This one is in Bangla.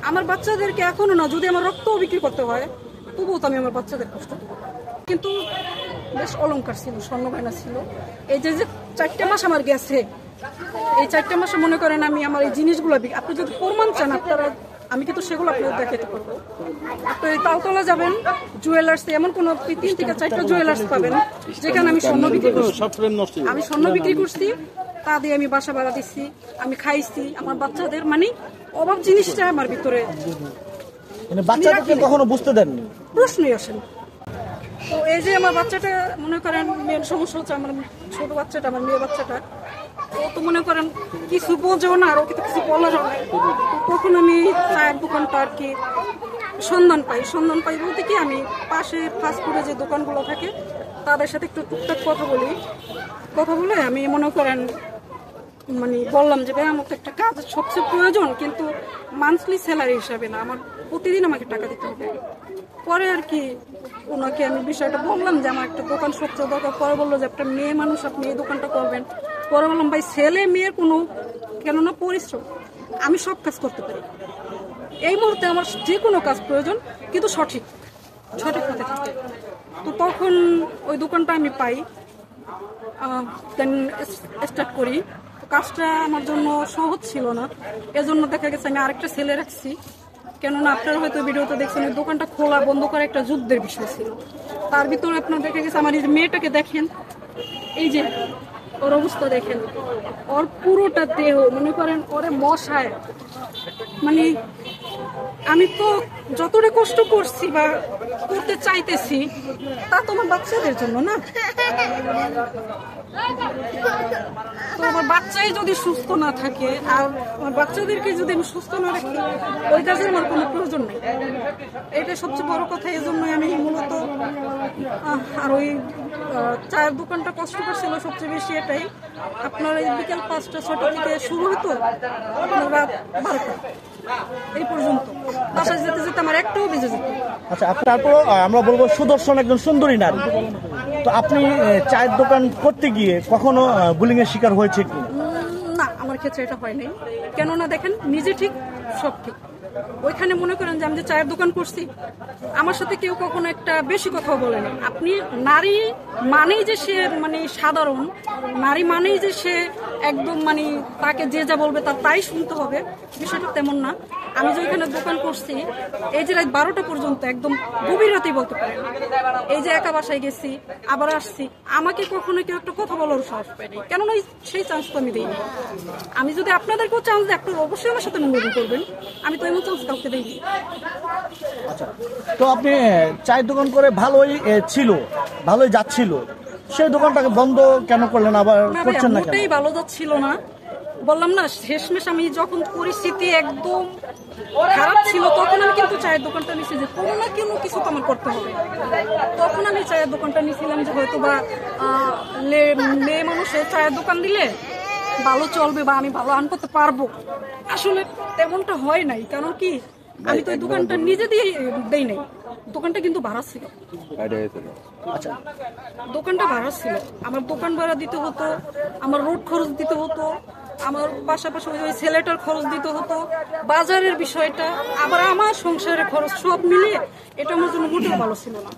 আমার বাচ্চাদেরকে এখনো না, যদি আমার রক্ত বিক্রি করতে হয় তবুও তো আমি আমার বাচ্চাদের কষ্ট দেবো। কিন্তু বেশ অলংকার ছিল, স্বর্ণ গয়না ছিল। এই যে যে 4টে মাস আমার গেছে, এই 4টে মাসে মনে করেন আমি আমার এই জিনিসগুলো, আপনি যদি প্রমাণ চান আপনারা, আমি কিন্তু সেগুলো আপনাদের দেখাতে পারবো। আপনি তালতলা যাবেন, জুয়েলার্স, এমন কোন 3 থেকে 4টা জুয়েলার্স পাবেন যেখানে আমি স্বর্ণ বিক্রি করছি। আমি স্বর্ণ বিক্রি করছি, তা দিয়ে আমি বাসা ভাড়া দিচ্ছি, আমি খাইছি আমার বাচ্চাদের, মানে অভাব জিনিসটা আমার ভিতরে বাচ্চাদেরকে কখনো বুঝতে দেননি, প্রশ্নই আসেন। তো এই যে আমার বাচ্চাটা, মনে করেন মেন সমস্যা হচ্ছে আমার ছোট বাচ্চাটা, আমার মেয়ে বাচ্চাটা, ও তো মনে করেন কিছু বোঝেও না, আর ওকে তো কিছু বলারও না। তখন আমি চায়ের দোকানটা আর কি সন্ধান পাই বলতে কি, আমি পাশে ফাস্টফুডে যে দোকানগুলো থাকে তাদের সাথে একটু টুকটাক কথা বলে আমি মনে করেন মানে বললাম যে ভাই আমাকে একটা কাজ সবচেয়ে প্রয়োজন, কিন্তু মান্থলি স্যালারি হিসাবে না, আমার প্রতিদিন আমাকে টাকা দিতে হবে। পরে আর কি ওনাকে আমি বিষয়টা বললাম যে আমার একটা দোকান সবচেয়ে দরকার। পরে বললো যে একটা মেয়ে মানুষ, আপনি এই দোকানটা করবেন। পরে বললাম ভাই ছেলে মেয়ের কোনো, কেননা পরিশ্রম, আমি সব কাজ করতে পারি। এই মুহূর্তে আমার যে কোনো কাজ প্রয়োজন, কিন্তু সঠিক পথে থাকতে। তো তখন ওই দোকানটা আমি পাই, দেন স্টার্ট করি। কাজটা আমার জন্য সহজ ছিল না, এজন্য দেখা গেছে আমি আরেকটা ছেলে রাখছি। কেননা আপনারা হয়তো ভিডিওতে দেখছেন, ওই দোকানটা খোলা বন্ধ করা একটা যুদ্ধের বিষয় ছিল। তার ভিতরে আপনার দেখা গেছে আমার এই যে মেয়েটাকে দেখেন, এই যে ওর অবস্থা দেখেন, ওর পুরোটা দেহ মনে করেন ওরে মশায়, মানে আমি তো যতটা কষ্ট করছি বা করতে চাইতেছি তা তো আমার বাচ্চাদের জন্য না। তো আমার বাচ্চাই যদি সুস্থ না থাকে, আর আমার বাচ্চাদেরকে যদি আমি সুস্থ না রাখি, ওই কাজের আমার কোনো প্রয়োজন নেই। এটা সবচেয়ে বড় কথা। এই জন্যই আমি মূলত, আর ওই চায়ের দোকানটা কষ্টকর ছিল সবচেয়ে বেশি এটাই, আপনার এই বিকেল 5টা-6টা থেকে শুরু হতো, আপনার রাত 12টা এই পর্যন্ত। বাসায় যেতে যেতে আমার একটাও বেজে যেত। আচ্ছা, তারপর আমরা বলবো সুদর্শন একজন সুন্দরী নারী, তো আপনি চায়ের দোকান করতে গিয়ে কখনো বুলিং এর শিকার হয়েছে কি? না, আমার ক্ষেত্রে এটা হয় নাই। কেননা দেখেন, নিজে ঠিক সব ঠিক। ওইখানে মনে করেন যে আমি যে চায়ের দোকান করছি, আমার সাথে কেউ কখনো একটা বেশি কথাও বলে না। আপনি নারী মানেই যে সে মানে সাধারণ, নারী মানেই যে সে একদম মানে তাকে যে যা বলবে তার তাই শুনতে হবে, বিষয়টা তেমন না। আমি যে ওইখানে দোকান করছি, এই যে রাত 12টা পর্যন্ত, একদম গভীর রাতেই বলতে পারেন, এই যে একা বাসায় গেছি আবার আসছি, আমাকে কখনো কেউ একটা কথা বলার সাহস পায়নি। কেননা সেই চান্স তো আমি দিইনি। আমি যদি আপনাদেরকেও চান্স দিই, আপনারা অবশ্যই আমার সাথে অনুমোদন করবেন। আমি তো এমন চান্স কাউকে দিইনি। আচ্ছা, তো আপনি চায়ের দোকান করে ভালোই যাচ্ছিল, সেই দোকানটাকে বন্ধ কেন করলেন, আবার করছেন না কেন? মোটেই ভালো যাচ্ছিল না, বললাম না, শেষমেশ আমি যখন পরিস্থিতি একদম খারাপ ছিল, তখন আমি কিন্তু চায়ের দোকানটা নিছি যে কোনো না কোনো কিছু তো আমার করতে হবে। তখন আমি চায়ের দোকানটা নিয়েছিলাম যে হয়তো বা মেয়ে মানুষের চায়ের দোকান দিলে ভালো চলবে বা আমি ভালো আর্ন করতে পারবো। আসলে তেমনটা হয় নাই। কারণ কি, আমি তো এই দোকানটা নিজে দিয়ে দেই নাই, দোকানটা কিন্তু ভাড়া ছিল। আচ্ছা, দোকানটা ভাড়া ছিল, আমার দোকান ভাড়া দিতে হতো, আমার রোড খরচ দিতে হতো, আমার পাশাপাশি ওই ছেলেটার খরচ দিতে হতো, বাজারের বিষয়টা, আবার আমার সংসারের খরচ, সব মিলিয়ে এটা আমার জন্য মোটেও ভালো ছিল না।